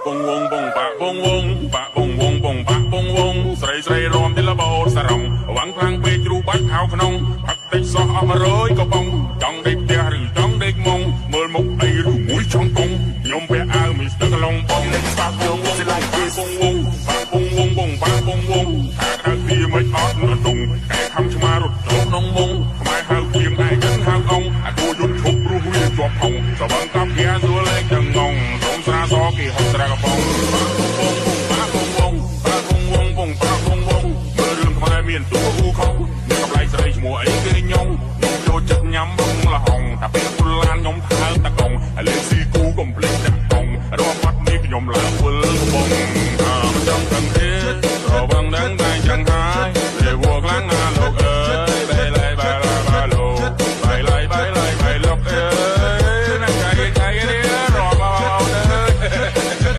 bong wong bong ba bong wong ba bong wong bong ba bong wongស្រីស្រីរំទីលបោសរងវាំងខ្លាំងពេកជ្រូបាច់ខោក្នុងផឹកតិចសោះអស់100ក៏បងចង់ដេកផ្ទះឬចង់ដេកមុងមើលមុខអីឬមួយចង់កងខ្ញុំពាក់អាវមានស្ទឹកឡុងបងលេងស្បាក់វងសិលាយគេបងវងបាក់បងវងបងបាក់បងវងថាដើរទីមិនអត់នដងតែខំឆ្មារត់ចូលក្នុងវងខ្មែរហៅគៀងឯកិនហៅអងអាគួយន្តឈប់ព្រោះវាជាប់ផងសបងកាប់ជាសួរលេងទាំងងងរងស្រាសគេហត់ស្រាកបងបាក់បងវងបាក់បងវងបងបាក់បងវងមើលរឿងខ្មែរមានតួគូខំនឹងកម្លៃស្រីឈ្មោះអីគេញងចូលចិត្តញ៉ាំបងលហងតែពេលពុលឡានខ្ញុំថើតកងលេងស៊ីគូកំភ្លេចដាក់កងរកបាត់នេះខ្ញុំឡើងវិលបងមិនចង់